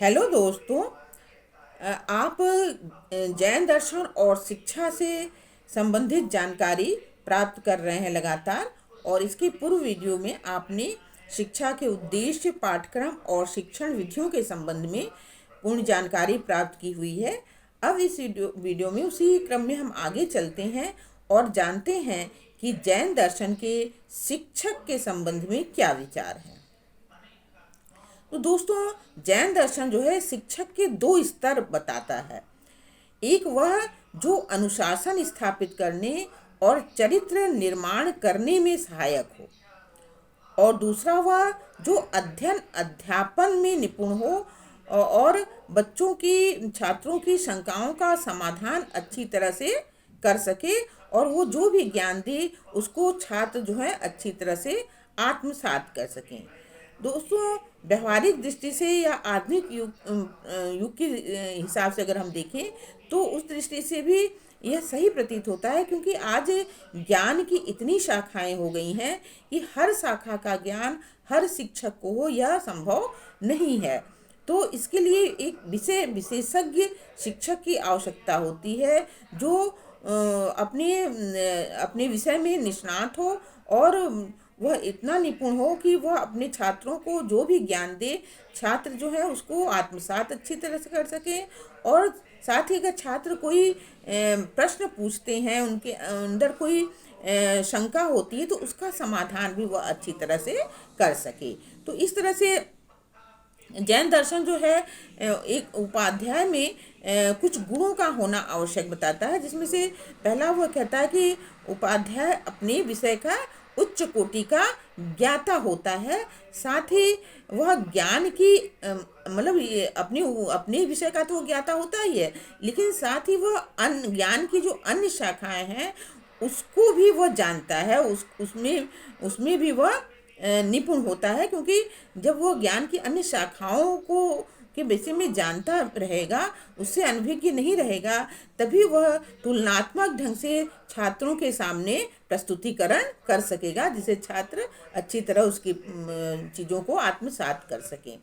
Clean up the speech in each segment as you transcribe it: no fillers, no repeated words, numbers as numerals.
Hello दोस्तों। आप जैन दर्शन और शिक्षा से संबंधित जानकारी प्राप्त कर रहे हैं लगातार। और इसके पूर्व वीडियो में आपने शिक्षा के उद्देश्य, पाठ्यक्रम और शिक्षण विधियों के संबंध में पूर्ण जानकारी प्राप्त की हुई है। अब इस वीडियो में उसी क्रम में हम आगे चलते हैं और जानते हैं कि जैन दर्शन के शिक्षक के संबंध में क्या विचार हैं। तो दोस्तों, जैन दर्शन जो है शिक्षक के दो स्तर बताता है। एक वह जो अनुशासन स्थापित करने और चरित्र निर्माण करने में सहायक हो, और दूसरा वह जो अध्ययन अध्यापन में निपुण हो और बच्चों की, छात्रों की शंकाओं का समाधान अच्छी तरह से कर सके, और वो जो भी ज्ञान दे उसको छात्र जो है अच्छी तरह से आत्मसात कर सकें। दोस्तों, व्यवहारिक दृष्टि से या आधुनिक युग के हिसाब से अगर हम देखें तो उस दृष्टि से भी यह सही प्रतीत होता है, क्योंकि आज ज्ञान की इतनी शाखाएं हो गई हैं कि हर शाखा का ज्ञान हर शिक्षक को हो यह संभव नहीं है। तो इसके लिए एक विषय विशेषज्ञ शिक्षक की आवश्यकता होती है, जो अपने विषय में निष्णात हो और वह इतना निपुण हो कि वह अपने छात्रों को जो भी ज्ञान दे, छात्र जो है उसको आत्मसात अच्छी तरह से कर सके। और साथ ही अगर छात्र कोई प्रश्न पूछते हैं, उनके अंदर कोई शंका होती है, तो उसका समाधान भी वह अच्छी तरह से कर सके। तो इस तरह से जैन दर्शन जो है एक उपाध्याय में कुछ गुणों का होना आवश्यक बताता है, जिसमें से पहला वह कहता है कि उपाध्याय अपने विषय का उच्च कोटि का ज्ञाता होता है। साथ ही वह ज्ञान की मतलब ये अपने अपने विषय का तो ज्ञाता होता ही है, लेकिन साथ ही वह अन्य ज्ञान की जो अन्य शाखाएं हैं उसको भी वह जानता है, उसमें उसमें भी वह निपुण होता है। क्योंकि जब वो ज्ञान की अन्य शाखाओं को के विषय में जानता रहेगा, उससे अनभिज्ञ नहीं रहेगा, तभी वह तुलनात्मक ढंग से छात्रों के सामने प्रस्तुतिकरण कर सकेगा, जिसे छात्र अच्छी तरह उसकी चीज़ों को आत्मसात कर सकें।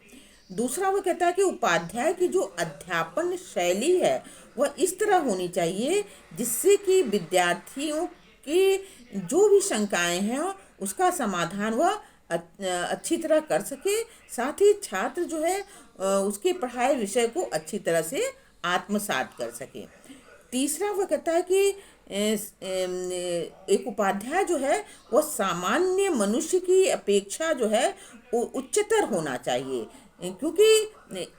दूसरा वो कहता है कि उपाध्याय की जो अध्यापन शैली है वह इस तरह होनी चाहिए जिससे कि विद्यार्थियों की जो भी शंकाएं हैं उसका समाधान वह अच्छी तरह कर सके। साथ ही छात्र जो है उसके पढ़ाए विषय को अच्छी तरह से आत्मसात कर सके। तीसरा वह कहता है कि एक उपाध्याय जो है वह सामान्य मनुष्य की अपेक्षा जो है वो उच्चतर होना चाहिए, क्योंकि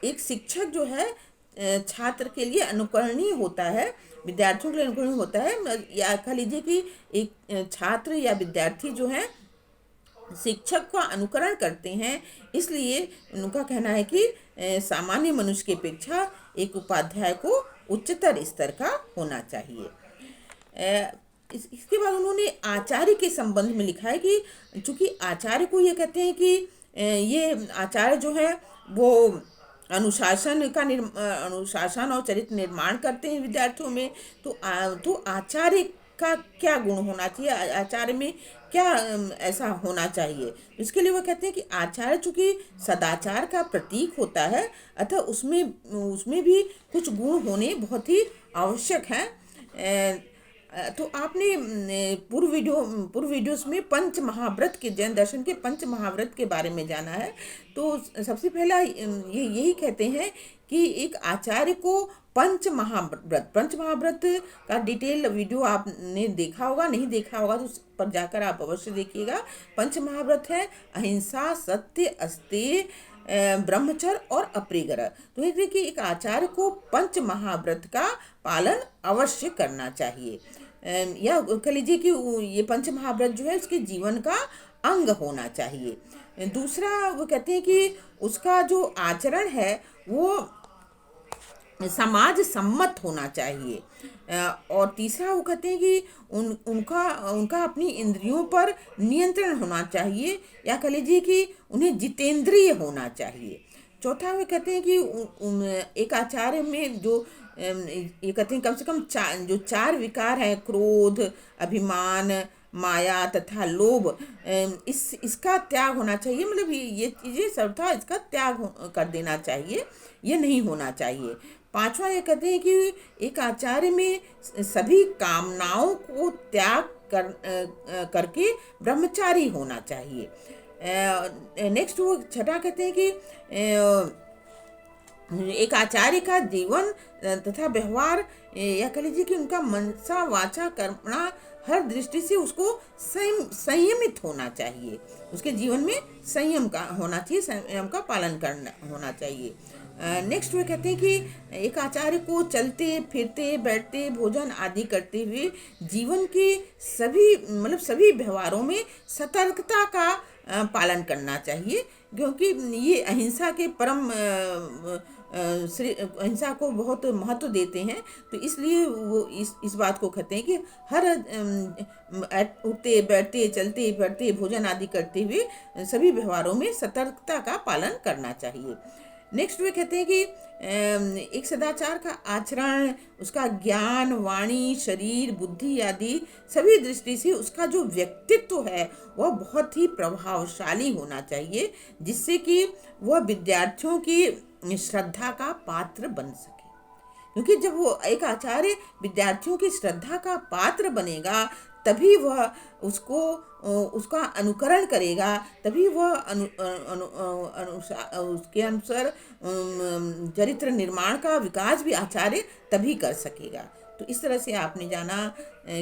एक शिक्षक जो है छात्र के लिए अनुकरणीय होता है, विद्यार्थियों के लिए अनुकरणीय होता है। या कह लीजिए कि एक छात्र या विद्यार्थी जो है शिक्षक का अनुकरण करते हैं, इसलिए उनका कहना है कि सामान्य मनुष्य की अपेक्षा एक उपाध्याय को उच्चतर स्तर का होना चाहिए। इसके बाद उन्होंने आचार्य के संबंध में लिखा है कि चूंकि आचार्य को ये कहते हैं कि ये आचार्य जो है वो अनुशासन और चरित्र निर्माण करते हैं विद्यार्थियों में। तो आचार्य का क्या गुण होना चाहिए, आचार्य में क्या ऐसा होना चाहिए। इसके लिए वो कहते हैं कि आचार्य चूंकि सदाचार का प्रतीक होता है, अतः उसमें उसमें भी कुछ गुण होने बहुत ही आवश्यक हैं। तो आपने पूर्व वीडियोस में पंच महाव्रत के, जैन दर्शन के पंच महाव्रत के बारे में जाना है। तो सबसे पहला ये यही कहते हैं कि एक आचार्य को पंच महाव्रत का डिटेल वीडियो आपने देखा होगा, नहीं देखा होगा तो उस पर जाकर आप अवश्य देखिएगा। पंच महाव्रत है अहिंसा, सत्य, अस्तेय, ब्रह्मचर्य और अपरिग्रह। तो ये देखिए एक आचार्य को पंच महाव्रत का पालन अवश्य करना चाहिए, या कह लीजिए कि ये पंच महाव्रत जो है उसके जीवन का अंग होना चाहिए। दूसरा वो कहते हैं कि उसका जो आचरण है वो समाज सम्मत होना चाहिए। और तीसरा वो कहते हैं कि उनका उनका अपनी इंद्रियों पर नियंत्रण होना चाहिए, या कह लीजिए कि उन्हें जितेंद्रिय होना चाहिए। चौथा वो कहते हैं कि एक आचार्य में जो ये कहते हैं कम से कम जो चार विकार हैं, क्रोध, अभिमान, माया तथा लोभ, इसका त्याग होना चाहिए। मतलब ये चीज़ें सर्वथा इसका त्याग कर देना चाहिए, ये नहीं होना चाहिए। पांचवा ये कहते हैं कि एक आचार्य में सभी कामनाओं को त्याग करके ब्रह्मचारी होना चाहिए। नेक्स्ट वो छठा कहते हैं कि एक आचार्य का जीवन तथा व्यवहार, या कह लीजिए कि उनका मनसा वाचा कर्मणा हर दृष्टि से उसको संयमित होना चाहिए। उसके जीवन में संयम का होना चाहिए, संयम का पालन करना होना चाहिए। नेक्स्ट वे कहते हैं कि एक आचार्य को चलते फिरते बैठते भोजन आदि करते हुए जीवन के सभी व्यवहारों में सतर्कता का पालन करना चाहिए, क्योंकि ये अहिंसा के परम श्री अहिंसा को बहुत महत्व देते हैं। तो इसलिए वो इस बात को कहते हैं कि हर उठते बैठते चलते फिरते भोजन आदि करते हुए सभी व्यवहारों में सतर्कता का पालन करना चाहिए। नेक्स्ट वे कहते हैं कि एक सदाचार का आचरण, उसका ज्ञान वाणी शरीर बुद्धि आदि सभी दृष्टि से उसका जो व्यक्तित्व है वह बहुत ही प्रभावशाली होना चाहिए, जिससे कि वह विद्यार्थियों की श्रद्धा का पात्र बन सके। क्योंकि जब वो एक आचार्य विद्यार्थियों की श्रद्धा का पात्र बनेगा, तभी वह उसका अनुकरण करेगा, तभी वह उसके अनुसार चरित्र निर्माण का विकास भी आचार्य तभी कर सकेगा। तो इस तरह से आपने जाना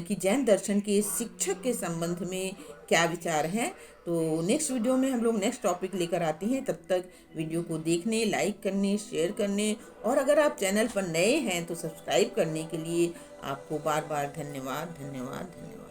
कि जैन दर्शन के शिक्षक के संबंध में क्या विचार हैं। तो नेक्स्ट वीडियो में हम लोग नेक्स्ट टॉपिक लेकर आते हैं। तब तक वीडियो को देखने, लाइक करने, शेयर करने, और अगर आप चैनल पर नए हैं तो सब्सक्राइब करने के लिए आपको बार बार धन्यवाद धन्यवाद धन्यवाद।